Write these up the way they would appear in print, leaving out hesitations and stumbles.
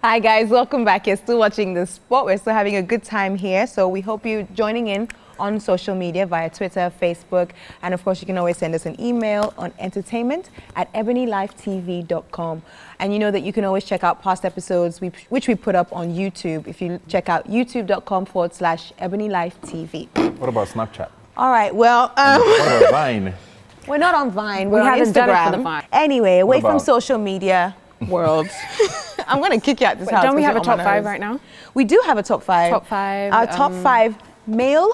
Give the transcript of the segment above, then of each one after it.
Hi guys, welcome back. You're still watching The Spot. We're still having a good time here. So we hope you're joining in on social media via Twitter, Facebook, and of course you can always send us an email on entertainment@EbonyLifeTv.com. And you know that you can always check out past episodes which we put up on YouTube. If you check out youtube.com/EbonyLifeTV. What about Snapchat? All right, well, what about Vine? we're not on Vine, we're on haven't Instagram. done it for the Vine. Anyway, away from about- social media world. I'm going to kick you out this house. Don't we have a because you're top on my 5 nerves. right now? We do have a top 5. Top 5. Our top 5 male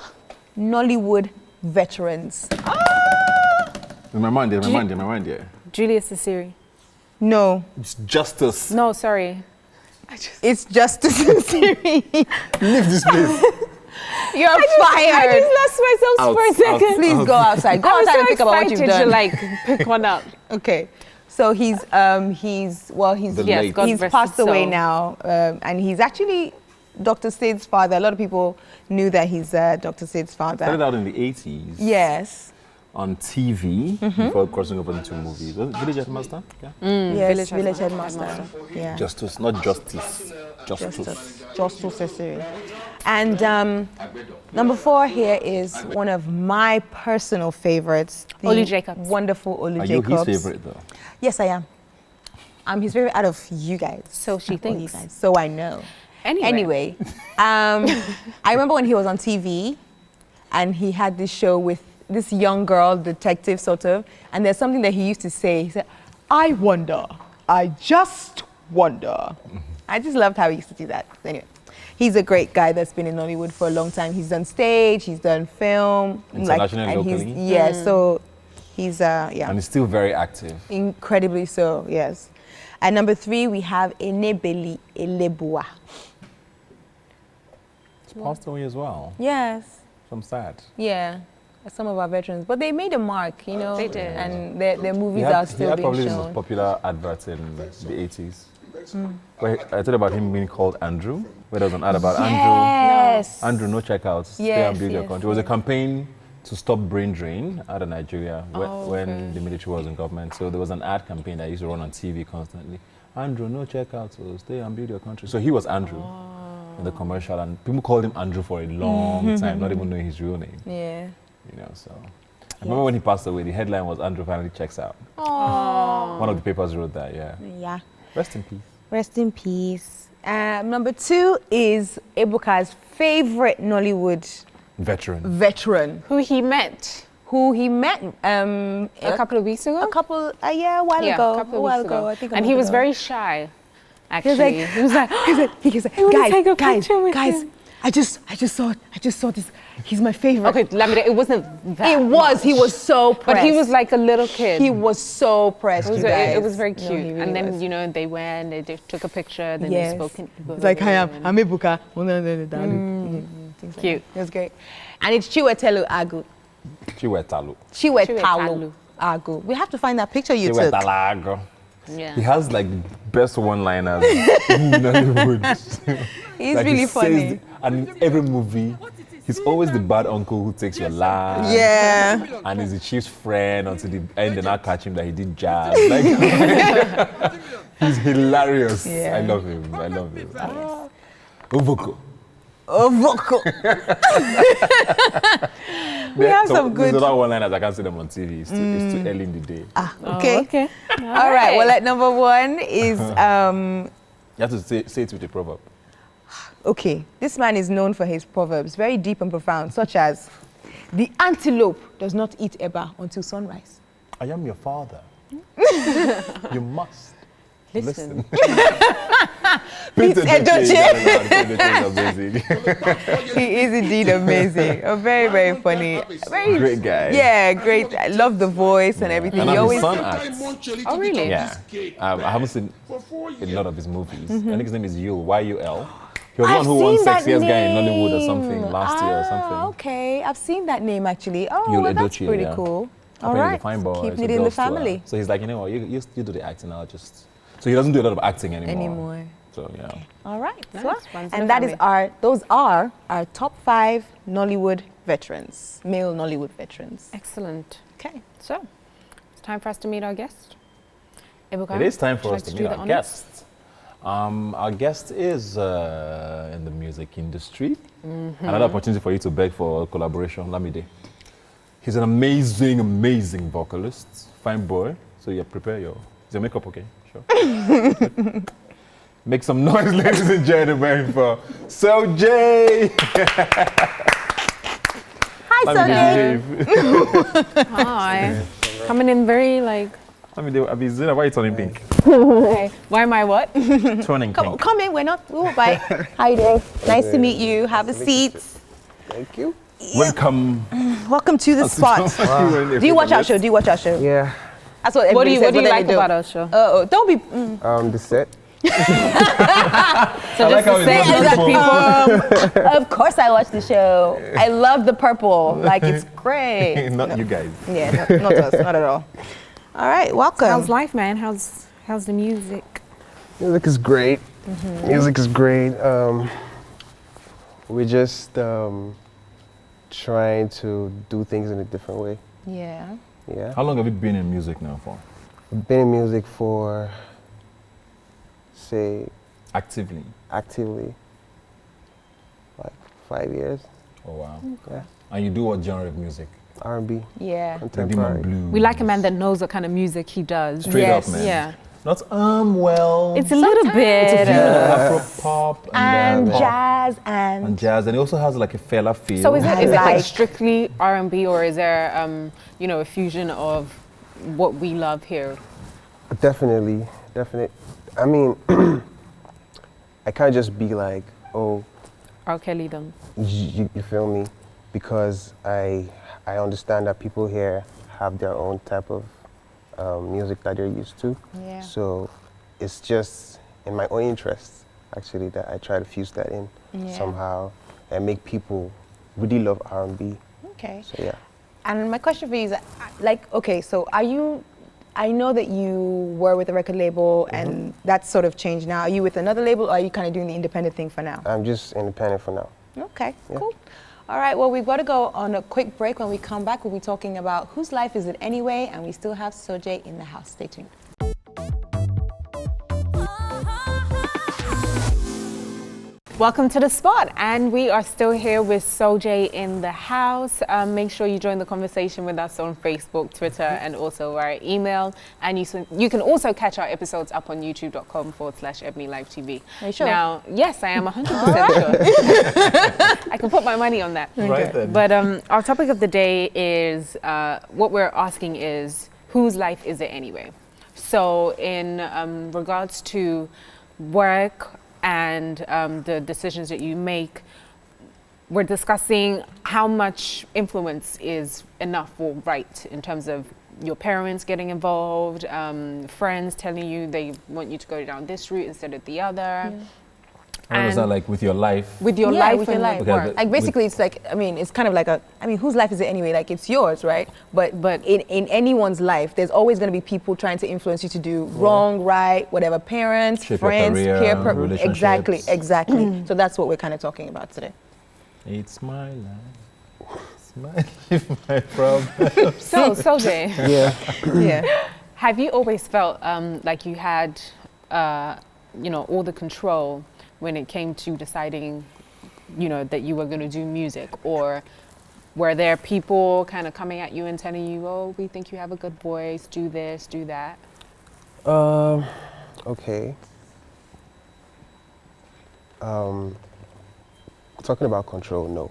Nollywood veterans. In my mind, yeah. Julius Asiri. No, It's Justice. No, sorry. it's Justice and Siri. Leave this place. You're I fired. just lost myself Out, for a second. out. Please go outside. Go I was outside so and think about what you've excited done. to like pick one up. Okay. So he's The he's late. God he's rest passed his away soul. now, and he's actually Dr. Sid's father. A lot of people knew that he's Dr. Sid's Started father. out in the 80s. Yes. On TV before crossing over into movies. Was it Village Headmaster? Yeah. Yes, Village village Headmaster. headmaster. Yeah. Justice, not Justice. Justice Asiri. And number 4 here is one of my personal favorites. the Olu Jacobs. Wonderful Olu Are you Jacobs. his favorite though? Yes, I am. I'm his favorite out of you guys. So she Not all you thinks. guys. So I know. Anyway. I remember when he was on TV and he had this show with this young girl, detective sort of, and there's something that he used to say. He said, I wonder, I just wonder. I just loved how he used to do that. Anyway, he's a great guy that's been in Nollywood for a long time. He's done stage, he's done film. Internationally, and he's, locally? yeah, so he's, yeah, And he's still very active. incredibly so, yes. At number 3, we have Enebeli Elebua. He's passed away as well. Yes. So I'm sad. Yeah, some of our veterans, but they made a mark, you know. They did. And their movies He are had still being probably the most shown. popular advert in the 80s. Where I told about him being called Andrew, where there was an ad about Yes. Andrew, no checkouts, stay Yes, and build your yes, country. It was a campaign to stop brain drain out of Nigeria Oh, when okay. the military was in government. So there was an ad campaign that used to run on TV constantly. Andrew, no checkouts, so stay and build your country. So he was Andrew in the commercial, and people called him Andrew for a long time, not even knowing his real name. Yeah. You know, so I remember when he passed away, the headline was Andrew finally checks out. Oh. One of the papers wrote that, yeah. Yeah. Rest in peace. Rest in peace. Number 2 is Ebuka's favorite Nollywood Veteran. veteran, Who he met who he met a couple of weeks ago? a couple, yeah, a while yeah, ago. a couple a of while weeks ago. ago. I think. a And he month was ago. very shy, He was actually. like, he was like, guys, take a guys, picture with guys. him. I just saw this. He's my favorite. okay, Lamide, it wasn't that It was. He much. was so pressed. But he was like a little kid. He was so pressed. It was, you guys. it was very No, cute. he really and then, was. you know, they went, they took a picture, then Yes. they spoke in It's like, hi, I'm Ebuka. Things like Cute. that. It was great. And it's Chiwetelu Agu. Chiwetalu. Chiwetalu Agu. We have to find that picture you took. Chiwetalago. Yeah. He has like the best one-liners in Nollywood. He's Like, really he funny. says, and in every movie, he's always the bad uncle who takes your laugh. Yeah. And he's the chief's friend until the end. They now catch him that he did jazz. Like, he's hilarious. Yeah. I love him. Uvoko. Oh, vocal. We have some good. There's other one-liners. I can't see them on TV. It's too early in the day. Okay. Oh, okay. All right. Well, at number 1 is You have to say it with a proverb. okay. This man is known for his proverbs, very deep and profound, such as, "The antelope does not eat eba until sunrise." I am your father. You must Listen. Pete Edochie. Amazing. He is indeed amazing. Very, very funny. Very Great guy. Yeah, great. I love the voice and everything. And He his always. son acts. Oh, really? Yeah. I haven't seen a lot of his movies. I think his name is Yul, Y-U-L. He was the one who won Sexiest Guy in Nollywood or something last year or something. Okay, I've seen that name actually. Oh, Yul well, that's Edochie, pretty yeah. cool. All Apparently right, the fine boy, keep so it in the girls too are. family So he's like, you know what, you do the acting, I'll just... So he doesn't do a lot of acting anymore. anymore. So, yeah. All right, Nice. so, Runs in the and that is family. those are our top 5 Nollywood veterans, male Nollywood veterans. Excellent. Okay. So, it's time for us to meet our guest. Ebuka, It is time for would us you to like meet do our the honors? guests. Our guest is in the music industry. Another opportunity for you to beg for collaboration, Lamide. He's an amazing, amazing vocalist. Fine boy. So yeah, prepare your... Is your makeup okay? Sure. Make some noise, ladies and gentlemen, for Sojay. Hi, Sojay. Hi. Coming in very like... Zainab, why are you turning pink? Why am I what? Turning pink. Come in, we will bite. Hi there. Nice to meet you. Have a seat. Thank you. Welcome. Welcome to the spot. Do you watch our show? Yeah. That's what What do everybody says. you like they do. about our show? Don't be... The set. So I like just how to say, it's other not people. Of course I watch the show. I love the purple. Like, it's great. Not you guys. Yeah, not us. Not at all. All right, welcome. How's life, man? How's the music? Music is great. Music is great. We're just trying to do things in a different way. Yeah. Yeah. How long have you been in music now for? I've been in music for, say, Actively? actively, like 5 years. Oh wow. Yeah. And you do what genre of music? R&B, Yeah. Rhythm and contemporary. blues. We like a man that knows what kind of music he does. Straight Yes. up, man. Yeah. Not well. It's a little bit. Afro pop And pop jazz and jazz, and it also has like a fella feel. So is it like like- strictly R&B, or is there a fusion of what we love here? Definitely. I mean, I can't just be like, oh, R. Kelly them. you feel me? Because I understand that people here have their own type of music that they're used to. Yeah. So it's just in my own interest, actually, that I try to fuse that in somehow and make people really love R&B. Okay. So yeah. And my question for you is, like, okay, so are you, I know that you were with a record label and that's sort of changed now. Are you with another label, or are you kind of doing the independent thing for now? I'm just independent for now. Okay, Yeah. cool. All right, well, we've got to go on a quick break. When we come back, we'll be talking about Whose Life Is It Anyway? And we still have Sojay in the house. Stay tuned. Welcome to the spot, and we are still here with Sojay in the house. Make sure you join the conversation with us on Facebook, Twitter, and also via email. And you can also catch our episodes up on youtube.com/EbonyLifeTV. Are you sure? Now, yes, I am 100% sure. I can put my money on that. Right then. But our topic of the day is, what we're asking is, whose life is it anyway? So in regards to work and the decisions that you make, we're discussing how much influence is enough or right in terms of your parents getting involved, friends telling you they want you to go down this route instead of the other. How was that like with your life? With your Yeah, life with your and life. with Okay, work. Like, basically, it's like, I mean, it's kind of like whose life is it anyway? Like, it's yours, right? But in anyone's life, there's always going to be people trying to influence you to do wrong, right, whatever, parents, Shape your friends, career, relationships. Exactly. So that's what we're kind of talking about today. It's my life. It's my life, my problem. So, Sojay, Yeah. Yeah. have you always felt like you had, all the control when it came to deciding, that you were going to do music? Or were there people kind of coming at you and telling you, oh, we think you have a good voice, do this, do that? Okay. Talking about control, no.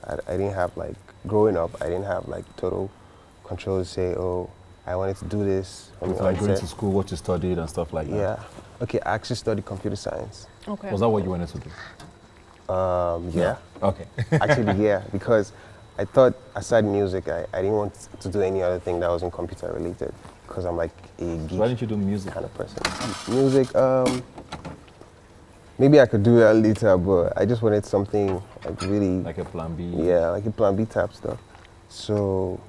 I didn't have, like, growing up, I didn't have, like, total control to say, oh, I wanted to do this. from the Like going onset. to school, what you studied and stuff like that. Yeah. Okay, I actually studied computer science. Okay. Was that what you wanted to do? Yeah. Okay. Actually, yeah, because I thought aside music, I didn't want to do any other thing that wasn't computer related, because I'm like a geek Why didn't you do music? kind of person. Music, maybe I could do that later, but I just wanted something like really, Like a plan B? yeah, like a plan B type stuff. So,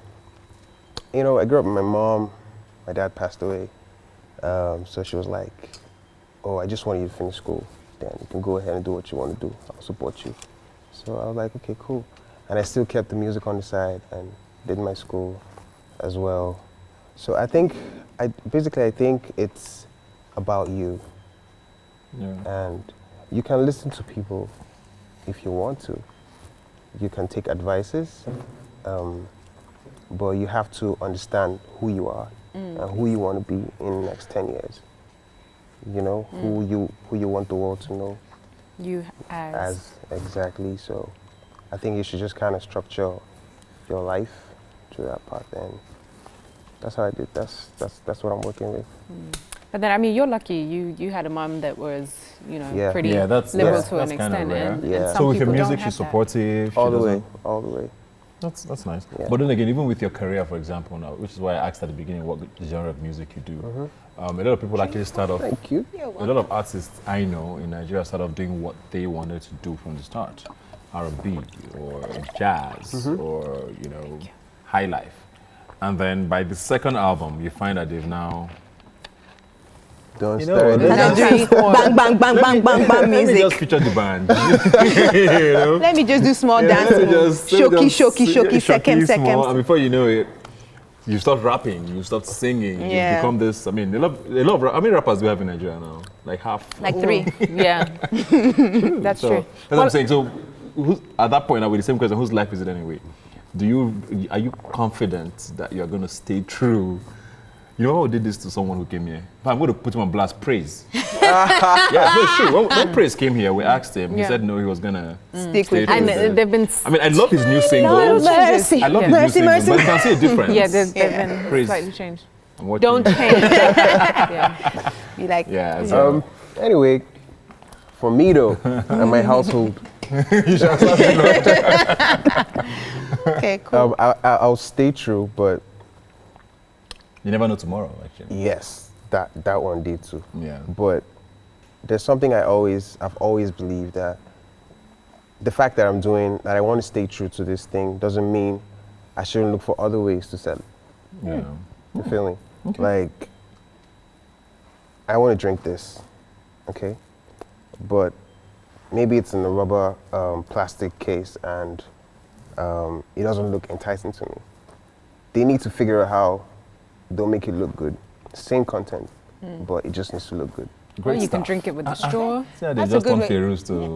I grew up with my mom. My dad passed away. So she was like, oh, I just want you to finish school. Then you can go ahead and do what you want to do. I'll support you. So I was like, okay, cool. And I still kept the music on the side and did my school as well. So I think, I think it's about you. And you can listen to people if you want to. You can take advices, but you have to understand who you are and who you want to be in the next 10 years. You know, who you want the world to know. You as exactly. So I think you should just kind of structure your life through that path, and that's how I did. That's what I'm working with. But then, I mean, you're lucky. You had a mom that was, you know, pretty liberal to an extent. And so with your people music, don't she's have supportive. All the way. That's nice. Yeah. But then again, even with your career, for example, now, which is why I asked at the beginning what genre of music you do. A lot of people actually start off. Thank you. A lot of artists I know in Nigeria start off doing what they wanted to do from the start, R&B or jazz or high life, and then by the second album, you find that they've now. Don't You start know, bang, bang, bang, bang, bang, bang Let me music. just feature the band. You know? Let me just do small dance let me moves. just- let me just- Shoki, second. small, and before you know it, you start rapping, you start singing, you Yeah. become this. I mean, a lot of how many rappers do we have in Nigeria now? Like half. Like 3. Yeah, that's So true. that's what I'm saying. So at that point, now with the same question, whose life is it anyway? Are you confident that you're going to stay true? You know, I did this to someone who came here. But I'm going to put him on blast. Praise. Yeah, no, it's true. When Praise came here, we asked him. He said no, he was going to Stick with stay And true. they've been. I mean, I love his new single. Mercy. I love his Mercy, new mercy. single, but you can see a difference. Yeah, they've been Praise. slightly changed. I'm watching. Don't change. Yeah. Be like, Yeah. So, Anyway, for me though, and my household, okay, cool. I'll stay true, but you never know tomorrow, actually. yes, that one did too. Yeah. But there's something I've always believed, that the fact that I want to stay true to this thing doesn't mean I shouldn't look for other ways to sell it. Yeah. You feel me? Like, I want to drink this, okay? But maybe it's in a rubber plastic case and it doesn't look enticing to me. They need to figure out how they'll make it look good. Same content, but it just needs to look good. Or you can drink it with a straw. Yeah, they That's a just good want way. Feroz to.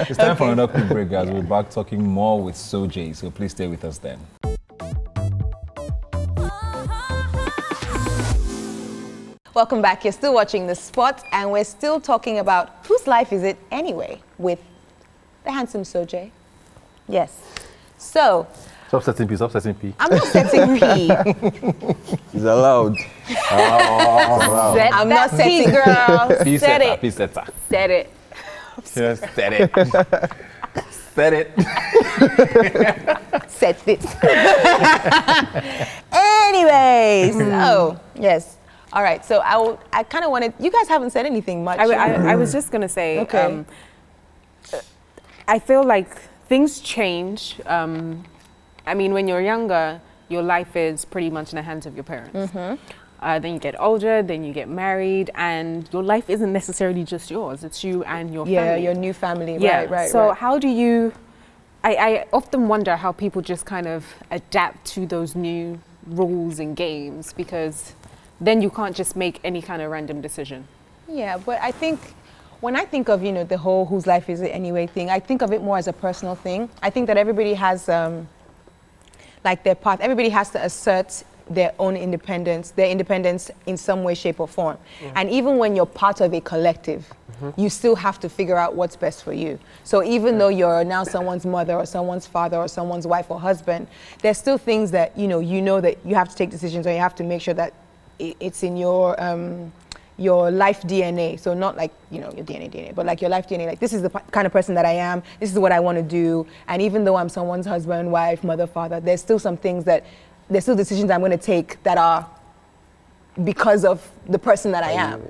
It's time for another quick break, guys. We'll be back talking more with Sojay, so please stay with us then. Welcome back. You're still watching The Spot, and we're still talking about whose life is it anyway with the handsome Sojay. Yes. So, Stop setting P. I'm not setting P. It's allowed. I'm not setting girl. P Said setter, it. P setter. Said it. Just set it. Set it. set this. Anyways, so yes. All right. So I kind of wanted. You guys haven't said anything much. I was just gonna say. Okay. I feel like things change. I mean, when you're younger, your life is pretty much in the hands of your parents. Then you get older, then you get married, and your life isn't necessarily just yours. It's you and your family. Yeah, your new family. Yeah. Right. So how do you? I often wonder how people just kind of adapt to those new rules and games, because then you can't just make any kind of random decision. Yeah, but I think when I think of, the whole whose life is it anyway thing, I think of it more as a personal thing. I think that everybody has like their path. Everybody has to assert their own independence, in some way, shape or form. And even when you're part of a collective, you still have to figure out what's best for you. So even though you're now someone's mother or someone's father or someone's wife or husband, there's still things that, you know that you have to take decisions, or you have to make sure that it's in your life DNA. So not like, your DNA, but like your life DNA. Like, this is the kind of person that I am. This is what I want to do. And even though I'm someone's husband, wife, mother, father, there's still some things there's still decisions I'm going to take that are because of the person that I am.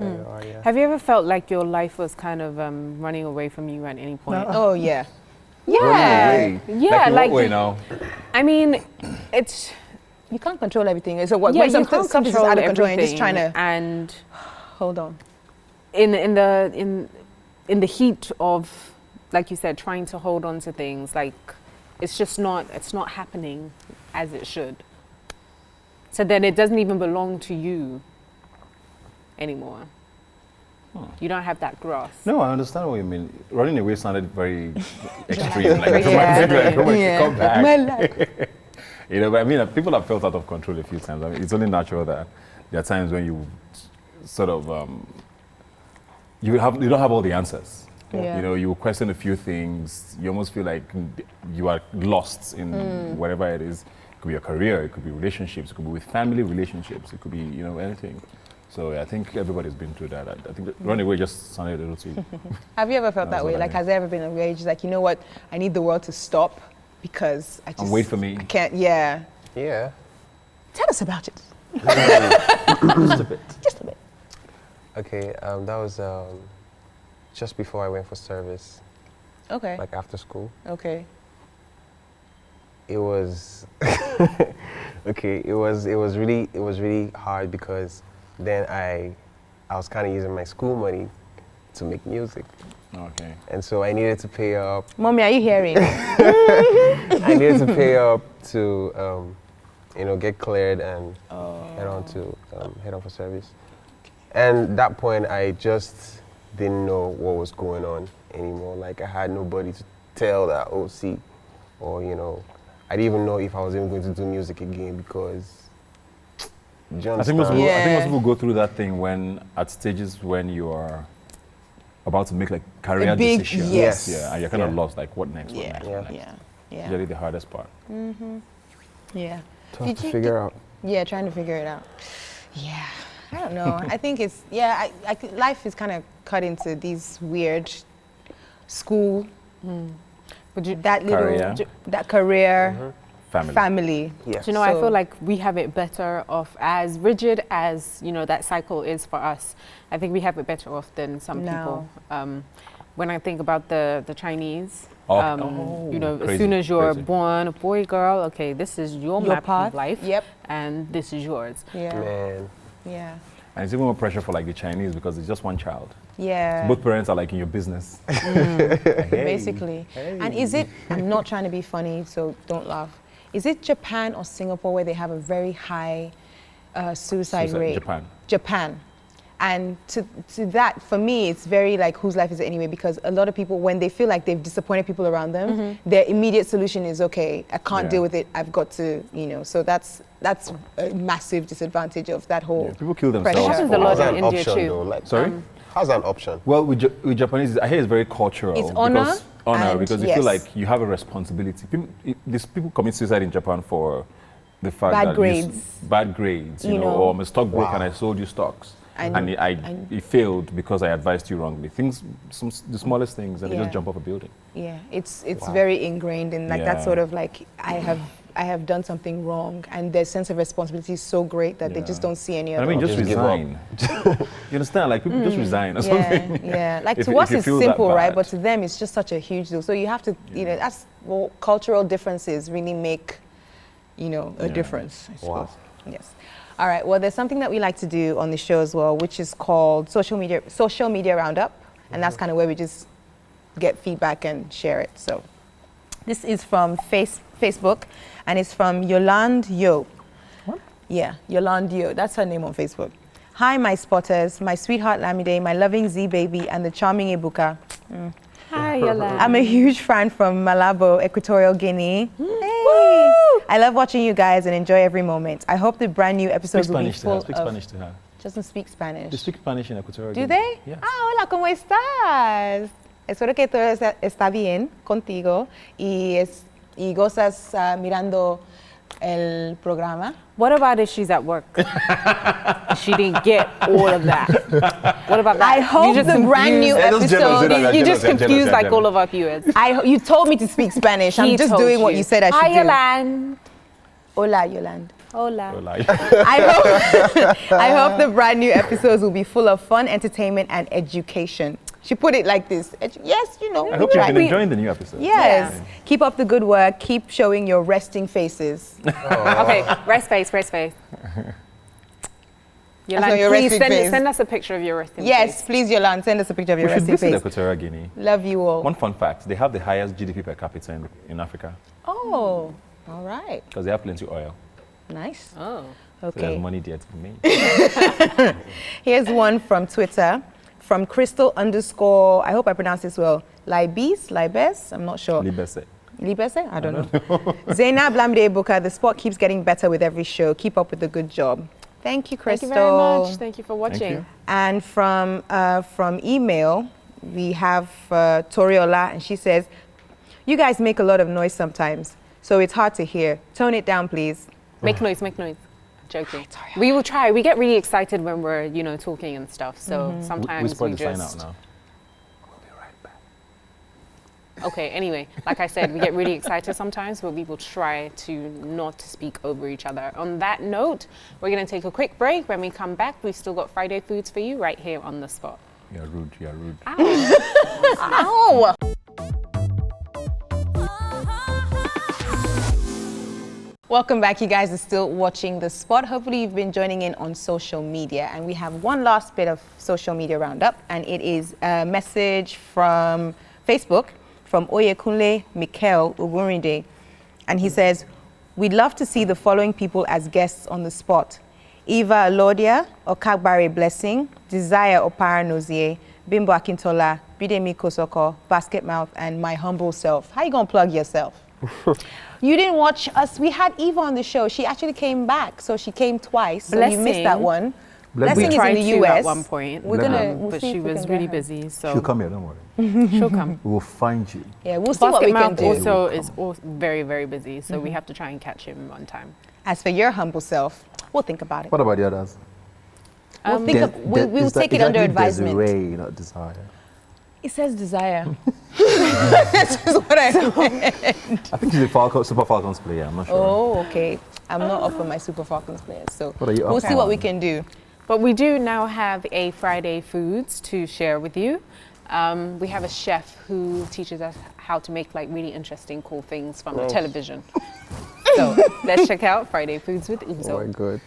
Yeah. Have you ever felt like your life was kind of running away from you at any point? Oh, yeah. Yeah. Yeah, like, in what way now? I mean, it's You can't control everything. So what, yeah, when you something can't is control out of control, and you're just everything, trying to and hold on. in the heat of, like you said, trying to hold on to things, like it's not happening as it should. So then it doesn't even belong to you anymore. You don't have that grass. No, I understand what you mean. Running away sounded very extreme. Like, come back. My life. You know, but I mean, people have felt out of control a few times. I mean, it's only natural that there are times when you sort of, you don't have all the answers. Yeah. You know, you question a few things. You almost feel like you are lost in whatever it is. It could be your career, it could be relationships, it could be with family relationships, it could be, you know, anything. So I think everybody's been through that. I think that running away just sounded a little too. Have you ever felt that way? Like, has there ever been a way just like, you know what, I need the world to stop because I just... And wait for me. I can't, yeah. Yeah. Tell us about it. Just a bit. Just a bit. Okay, that was just before I went for service, Okay. like after school. Okay. It was okay. It was really hard because then I was kind of using my school money to make music, Okay. and so I needed to pay up. Mommy, are you hearing? I needed to pay up to you know, get cleared and head on for service. And at that point, I just didn't know what was going on anymore. Like, I had nobody to tell that, oh, see, or, you know, I didn't even know if I was even going to do music again because, do you I think most Yeah. people go through that thing when, at stages when you are about to make like career A big decisions. yes. Yeah, and you're kind of Yeah. lost, like what next, what Yeah. next, Yeah. what next. Yeah. Really the hardest part. Yeah. tough Did to you- figure out. Yeah, trying to figure it out. Yeah, I don't know. I think it's, yeah, life is kind of cut into these weird school, But you, that little, Career. that career, Family. family. Yes. Do you know, I So- feel like we have it better off, as rigid as, you know, that cycle is for us. I think we have it better off than some people. When I think about the Chinese, you know, as crazy, soon as you're crazy. born, a boy, girl, okay, this is your map path. of life, Yep. and this is yours. Yeah. Man. Yeah. And it's even more pressure for like the Chinese because it's just one child. Yeah. Both parents are like in your business. Hey. Basically. And is it, I'm not trying to be funny, so don't laugh. Is it Japan or Singapore where they have a very high suicide rate? Japan. Japan. And to that, for me, it's very like, whose life is it anyway? Because a lot of people, when they feel like they've disappointed people around them, their immediate solution is, okay, I can't Yeah. deal with it. I've got to, you know, so that's a massive disadvantage of that whole. Yeah, people kill Pressure. themselves. Happens a for- lot How's that in an India option too. though? Like, Sorry? how's that an option? Well, with Japanese, I hear it's very cultural. It's honor because, honor, and because you yes. feel like you have a responsibility. These people commit suicide in Japan for the fact Bad that grades. bad grades, you You know, know. or I'm a stockbroker Wow. and I sold you stocks. And- It failed because I advised you wrongly. Things, the smallest things, and they Yeah. just jump off a building. Yeah, it's Wow. very ingrained in like that Yeah. sort of like, I have done something wrong, and their sense of responsibility is so great that they Yeah. just don't see any And I other. mean, just Just give up. resign. You understand? Like people just resign or something. Yeah. Like If- to if us you it's feel that simple, right? bad. But to them it's just such a huge deal. So you have to, you know, that's well, cultural differences really make, you know, a Yeah. difference. I Wow. suppose. Yes. All right. Well, there's something that we like to do on the show as well, which is called social media roundup, and that's kind of where we just get feedback and share it. So this is from Facebook, and it's from Yolande Yo. What? Yeah, Yolande Yo. That's her name on Facebook. Hi, my spotters, my sweetheart Lamide, my loving Z baby, and the charming Ebuka. Hi, Yolanda. I'm a huge fan from Malabo, Equatorial Guinea. Hey. I love watching you guys and enjoy every moment. I hope the brand new Speak episodes will be Spanish to her. full Speak of... Spanish to her. Doesn't speak Spanish. They speak Spanish in Equatorial Do Guinea. they? Yes. Ah, hola, ¿cómo estás? Espero que todo está bien contigo y gozas mirando el programa. What about if she's at work? She didn't get all of that. What about that? I hope just the brand new confused- episode... You just confused like all of our viewers. You told me to speak Spanish. I'm He just told doing what you said I should Hi, do. Yolanda. Hola, Yolande. Hola. I hope the brand new episodes will be full of fun, entertainment, and education. She put it like this. Yes, you know. I hope you've been enjoying the new episode. Yes. Yeah. Keep up the good work. Keep showing your resting faces. Okay, rest face, rest face. Yolanda, your please resting face. send us a picture of your resting Yes, face. please, Yolande, send us a picture of We your should resting visit face. Equatorial Guinea. Love you all. One fun fact, they have the highest GDP per capita in Africa Oh, all right. because they have plenty of oil. Nice. Oh. So Okay. there's money there to be made. Here's one from Twitter from Crystal _ I hope I pronounced this well, Libes, I'm not sure. Libese? I don't know. Zainab, Lamide, Ebuka, the sport keeps getting better with every show. Keep up with the good job. Thank you, Crystal. Thank you very much. Thank you for watching. Thank you. And from email, we have Toriola, and she says, you guys make a lot of noise sometimes, so it's hard to hear. Tone it down, please. Make noise, make noise. Joking. We will try. We get really excited when we're, talking and stuff. So sometimes we the just... sign out now. Okay, anyway, like I said, we get really excited sometimes, but we will try to not speak over each other. On that note, we're going to take a quick break. When we come back, we've still got Friday foods for you right here on the spot. You're rude, you're rude. Ow! Welcome back, you guys are still watching The Spot. Hopefully you've been joining in on social media, and we have one last bit of social media roundup, and it is a message from Facebook from Oyekunle Mikel Ogunrinde, and he says, we'd love to see the following people as guests on The Spot: Eva Alodia, Okagbare Blessing, Desire Opara Nozie, Bimbo Akintola, Bidemi Kosoko, Basket Mouth, and my humble self. How you gonna plug yourself? You didn't watch us. We had Eva on the show. She actually came back, so she came twice. So you missed that one. Blessing is in the US at one point. But she was really busy. So She'll come here, don't worry. she'll come. We'll find you. Yeah, we'll see what we can do. Also is very, very busy, so we have to try and catch him one time. As for your humble self, we'll think about it. What about the others? We'll take it under advisement. Desiree, not Desire. It says Desire. This is what I meant. I think she's a Super Falcons player. I'm not sure. Oh, okay. I'm not up for my Super Falcons players, so What are you up we'll for? see what we can do. But we do now have a Friday Foods to share with you. We have a chef who teaches us how to make really interesting, cool things from the television. So let's check out Friday Foods with Uzo. Oh my God.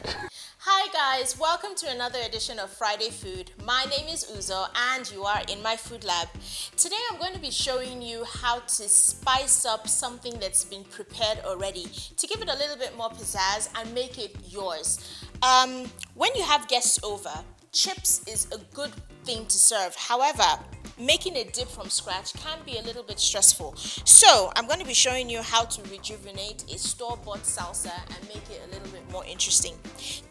Hi guys, welcome to another edition of Friday Food. My name is Uzo and you are in my food lab. Today I'm going to be showing you how to spice up something that's been prepared already to give it a little bit more pizzazz and make it yours. When you have guests over, chips is a good thing to serve. However, making a dip from scratch can be a little bit stressful. So I'm going to be showing you how to rejuvenate a store-bought salsa and make it a little bit more interesting.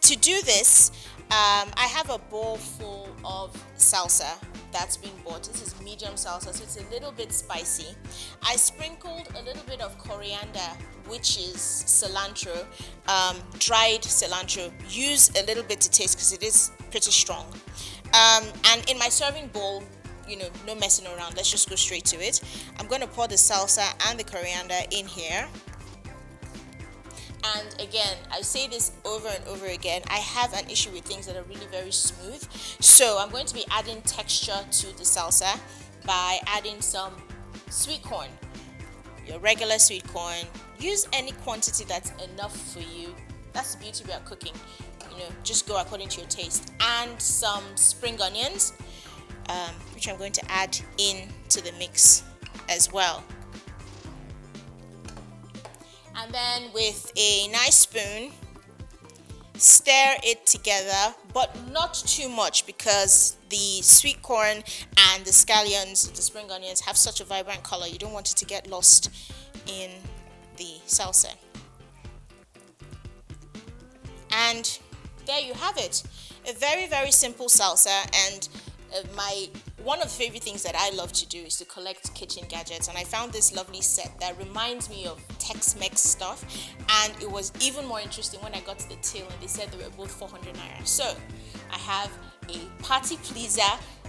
To do this, I have a bowl full of salsa that's being bought. This is medium salsa, so it's a little bit spicy. I sprinkled a little bit of coriander, which is cilantro, dried cilantro. Use a little bit to taste because it is pretty strong. And in my serving bowl, no messing around, let's just go straight to it. I'm going to pour the salsa and the coriander in here. And again, I say this over and over again, I have an issue with things that are really very smooth. So I'm going to be adding texture to the salsa by adding some sweet corn. Your regular sweet corn. Use any quantity that's enough for you. That's the beauty about cooking. Just go according to your taste. And some spring onions, which I'm going to add into the mix as well. And then with a nice spoon, stir it together, but not too much because the sweet corn and the scallions, the spring onions, have such a vibrant color. You don't want it to get lost in the salsa. And there you have it. A very, very simple salsa, and one of the favorite things that I love to do is to collect kitchen gadgets, and I found this lovely set that reminds me of Tex-Mex stuff, and it was even more interesting when I got to the till and they said they were both 400 naira. So I have a party pleaser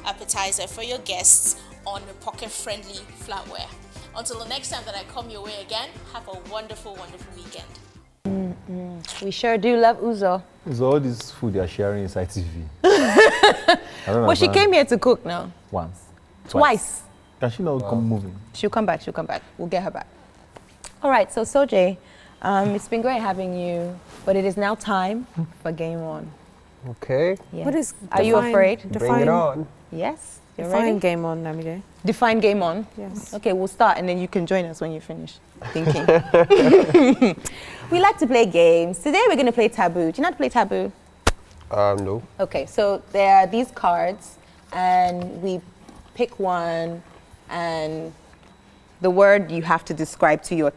appetizer for your guests on a pocket-friendly flatware. Until the next time that I come your way again, have a wonderful, wonderful weekend. We sure do love Uzo. So all this food you're sharing inside TV. Well, she came here to cook now. Once. Twice. Can she not come moving? She'll come back. We'll get her back. All right, so Sojay, it's been great having you, but it is now time for game on. Okay. Yes. What is Are you afraid? Bring it on. Yes. You're Define ready? game on, Lamide. Define game on? Yes. Okay, we'll start and then you can join us when you finish thinking. We like to play games. Today we're going to play Taboo. Do you know how to play Taboo? No. Okay, so there are these cards and we pick one, and the word you have to describe to your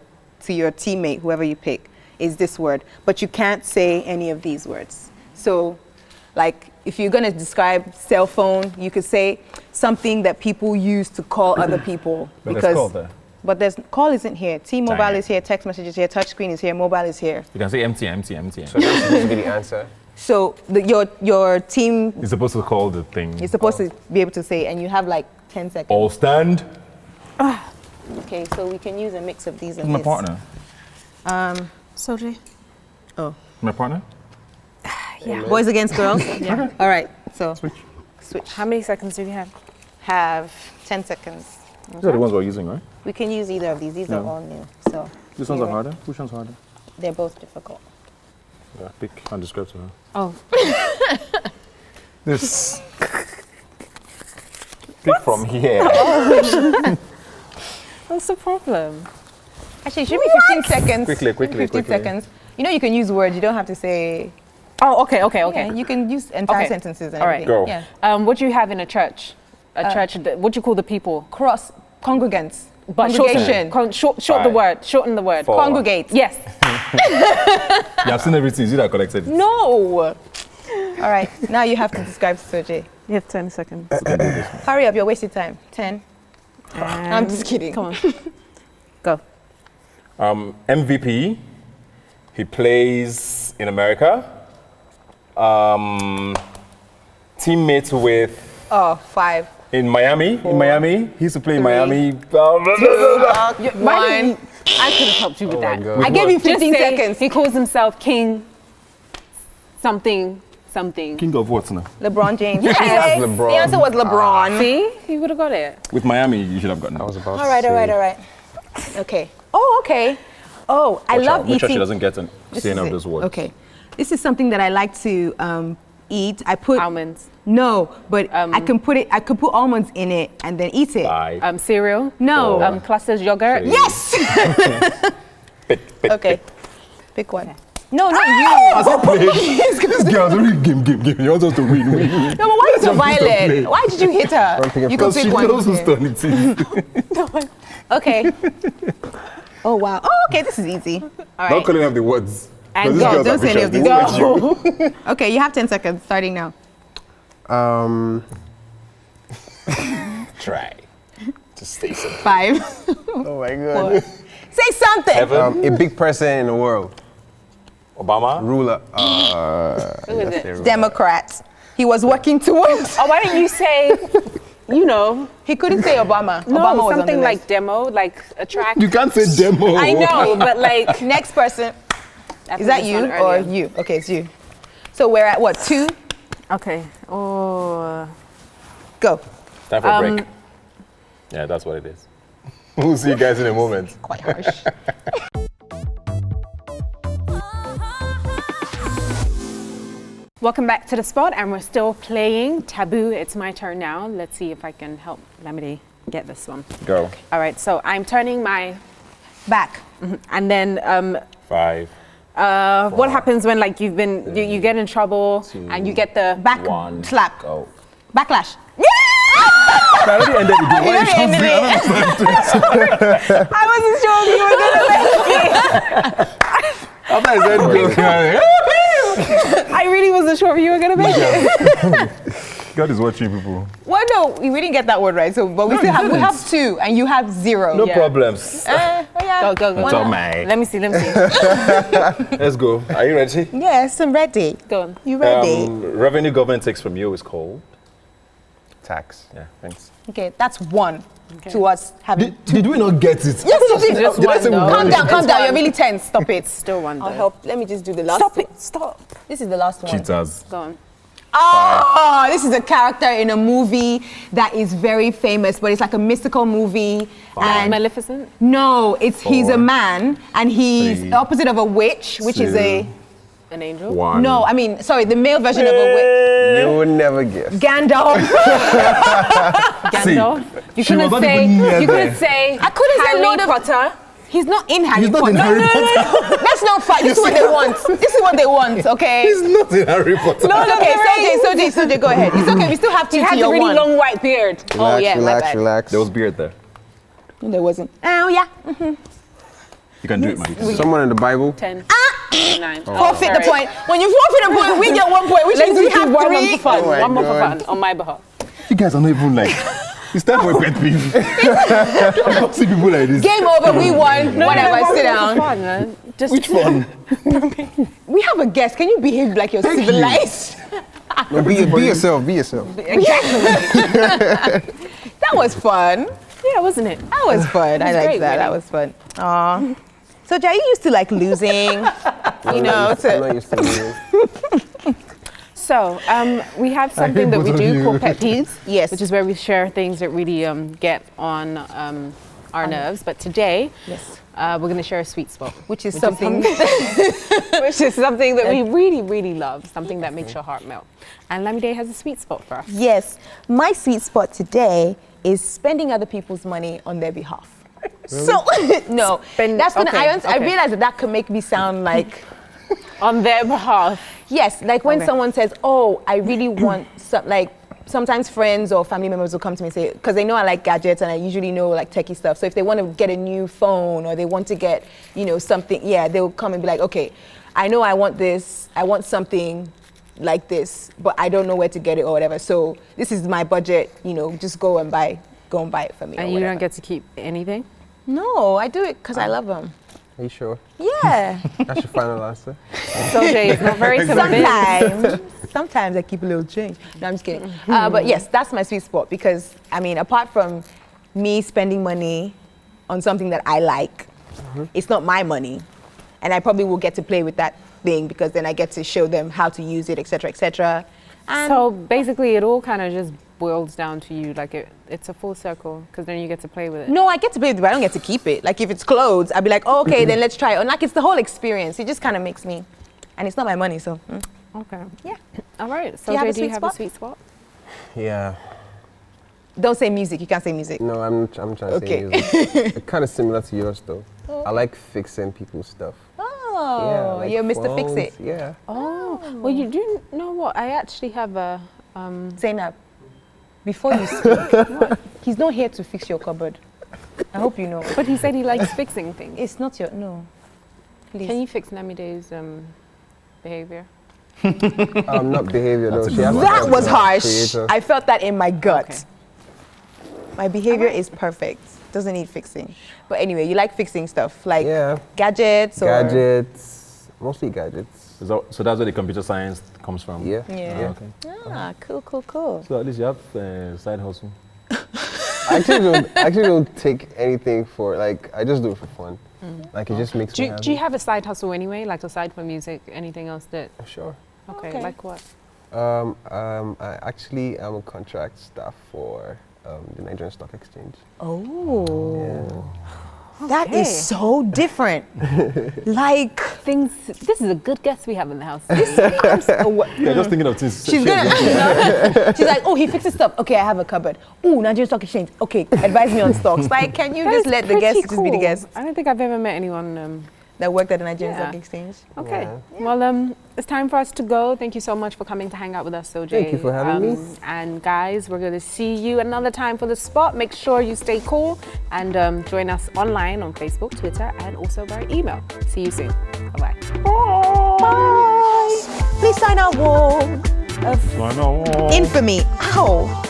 teammate, whoever you pick, is this word. But you can't say any of these words. So, like, if you're gonna describe cell phone, you could say something that people use to call other people. But there's call there. But call isn't here. T-Mobile Dang. is here, text message is here, touchscreen is here, mobile is here. You can say empty. So that's supposed to be the answer. So your team, You're supposed to call the thing. you're supposed to be able to say, and you have like 10 seconds. All stand. Okay, so we can use a mix of these and My this. partner. Sojay. Oh, My partner. Yeah. boys against girls. Yeah. All right, so Switch. How many seconds do we have? have 10 seconds. These are the ones we're using, right? We can use either of these. These are Yeah. all new, so These ones are harder. Which one's harder? they're both difficult. Yeah, pick and describe to her. Oh. This. Pick from here. What's the problem? Actually, it should be 15 seconds. Quickly. 15 seconds. You know, you can use words. You don't have to say. Oh, okay. Yeah, you can use entire Okay. sentences and All right. everything. Go. Yeah. What do you have in a church? What do you call the people? Congregants. But Congregation. Short the word. Shorten the word. 4. Congregate. Yes. You have seen everything. Is it that collected? No. All right. Now you have to describe Sojay. You have 10 seconds. Hurry up. You're wasting time. 10. I'm just kidding. Come on. Go. MVP. He plays in America. Teammate with Oh, 5. in Miami. In Miami, he used to play in 3. Miami. One. I could have helped you with that. God. I gave you Just 15 say seconds. he calls himself King something. King of what now? LeBron James. Yes. Yes. LeBron. The answer was LeBron. See? He would have got it. With Miami, you should have gotten I it. was about All to right, say. all right. Okay. Oh, okay. Oh, I love Make sure eating. she doesn't get an This saying is of it. those words. Okay. This is something that I like to eat. I put Almonds. No, but I can put it. I could put almonds in it and then eat it. 5. Cereal. No. Four. Clusters yogurt. 3. Yes. Pick. Okay. Pick one. No, not you. This girl's really game. You want us to win. No, but why are you so violent? Why did you hit her? I'm picking You could first. pick She could also one. stun it. Okay. Oh wow. Oh, okay. This is easy. All Don't right. call any of the words. And These go. girls Don't are say any of vicious. these. They won't let you. Okay, you have 10 seconds starting now. Try to stay simple. 5. Oh my God. Say something. Heaven. A big person in the world. Obama. Ruler. Who is it? Democrat. He was working towards. Oh, why don't you say, you know, He couldn't say Obama. no, Obama was on something the like list. demo, like a track. You can't say demo. I know, but like. Next person. I Is that put this you one or earlier. you? Okay, it's you. So we're at what? 2? Okay. Oh. Go. Time for a break. Yeah, that's what it is. We'll see you guys in a moment. Quite harsh. Welcome back to the spot, and we're still playing Taboo. It's my turn now. Let's see if I can help Lamide get this one. Go. All right, so I'm turning my, Back. and then 5. what happens when like you've been, you get in trouble and you get the Back. 1. Slap. Go. Backlash. I already ended the game. Why You you already shouting? I wasn't sure if you were gonna make it. After I said go. I really wasn't sure if you were gonna make it. God is watching people. Well, no, we didn't get that word right. So, but we still have. We have 2, and you have 0. No Yeah. problems. Yeah. Go. It's all mine. Let me see. Let's go. Are you ready? Yes, I'm ready. Go on. You ready? Revenue government takes from you is called. Tax. Yeah, thanks. Okay, that's 1 to us having. Did we not get it? Yes, you did. Just Did I one, say we though. won Calm it? down, calm It's down. one. You're really tense. Stop it. Still one. I'll though. help. Let me just do the last. Stop one. it. Stop. This is the last one. Cheaters. Go on. Oh, this is a character in a movie that is very famous, but it's like a mystical movie. And Maleficent. no, he's a 4. man, and he's 3. the opposite of a witch, which is a 2. An angel. 1. no. I mean, sorry, the male version of a witch. You would never guess. Gandalf. Gandalf. You she was couldn't not say. even near You there. couldn't say. I couldn't say Harry Lord of- Potter. He's not in Harry He's not Potter. in Harry Potter. Let's not fight. this is what they want. This is what they want, okay? He's not in Harry Potter. No, okay, Sojay, go ahead. It's okay, we still have to He had a your really one. long white beard. Relax, yeah, my relax, bad. relax. There was beard there. No, there wasn't. Oh, yeah. You can do it, man. Someone in the Bible. 10, 9. Forfeit the point. When you forfeit a point, we get 1 point, which Let's means we just have do one more 3. for fun. Oh my One more for God. fun on my behalf. You guys are not even like. It's time for a pet peeve. Don't see people like this. Game over, we won. Whatever, sit One down. more for fun, man. Just Which one? We have a guest. Can you behave like you're civilized? No, be yourself. Be yourself. That was fun. Yeah, wasn't it? That was fun. I was like great, that. That really. was fun. Aw. So, Jay, you used to like losing, you know, I'm not used to losing. So, we have something that we both of do you. called pet peeves. Yes. Which is where we share things that really get on our nerves. But today, Yes. we're going to share a sweet spot. Which is something. Which is something that we really, really love. Something that makes your heart melt. And Lamide has a sweet spot for us. Yes. My sweet spot today is spending other people's money on their behalf. So, no. That's gonna, I okay. realize that could make me sound like, On their behalf. yes, like when Okay. someone says, oh, I really want some, like, sometimes friends or family members will come to me and say, because they know I like gadgets and I usually know like techie stuff. So if they want to get a new phone or they want to get, you know, something, yeah, they'll come and be like, okay, I know I want this, I want something like this, but I don't know where to get it or whatever. So this is my budget, you know, just go and buy it for me. And or you whatever. don't get to keep anything? No, I do it because I love them. Are you sure? Yeah. That's your final answer. Sojay is not very convinced. Sometimes I keep a little change. No, I'm just kidding. But yes, that's my sweet spot because, I mean, apart from me spending money on something that I like, it's not my money. And I probably will get to play with that thing because then I get to show them how to use it, et cetera, et cetera. And So basically, it all kind of just boils down to you. Like it's a full circle because then you get to play with it. no, I get to play with it, but I don't get to keep it. Like if it's clothes, I'd be like, oh, okay, then let's try it. And like it's the whole experience. It just kind of makes me, and it's not my money, so. Okay. Yeah. All right. So you have a do you sweet have a spot? sweet spot? Yeah. Don't say music. You can't say music. No, I'm trying to Okay. say music. Kind of similar to yours though. I like fixing people's stuff. Oh, like you're Mr. Fix phones, It. Yeah. Oh. Well, you do know what? I actually have a. Zainab, before you speak, he's not here to fix your cupboard. I hope you know. But he said he likes fixing things. It's not your, no. Please. Can you fix Lamide's behavior? Not behavior though. That's a She good has one. to That have was a harsh. creator. I felt that in my gut. Okay. My behavior is perfect. Doesn't need fixing. But anyway, you like fixing stuff like Yeah. gadgets or Gadgets. Mostly gadgets. So that's where the computer science comes from. Yeah. Yeah. Okay. Ah, cool. So at least you have side hustle. I actually don't take anything for like I just do it for fun. Like it just makes me happy. Do you have a side hustle anyway? Like aside from music, anything else that? Sure. Okay. Like what? I actually am a contract staff for the Nigerian Stock Exchange. Oh. That Okay. is so different. Like Things. This is a good guest we have in the house. Yeah, just thinking of things. she's gonna she's like, oh, he fixes stuff. Okay, I have a cupboard. Oh, Nigerian Stock Exchange. Okay, advise me on stocks. Like, can you just let the guests just be the guests I don't think I've ever met anyone. that worked at the Nigerian Yeah. Stock Exchange? Okay. Yeah. Well, it's time for us to go. Thank you so much for coming to hang out with us, Sojay. Thank you for having me. And guys, we're going to see you another time for the spot. Make sure you stay cool and join us online on Facebook, Twitter, and also by email. See you soon. Bye-bye. Bye. Please sign our wall of infamy. Ow.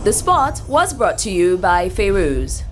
The Spot was brought to you by Feroz.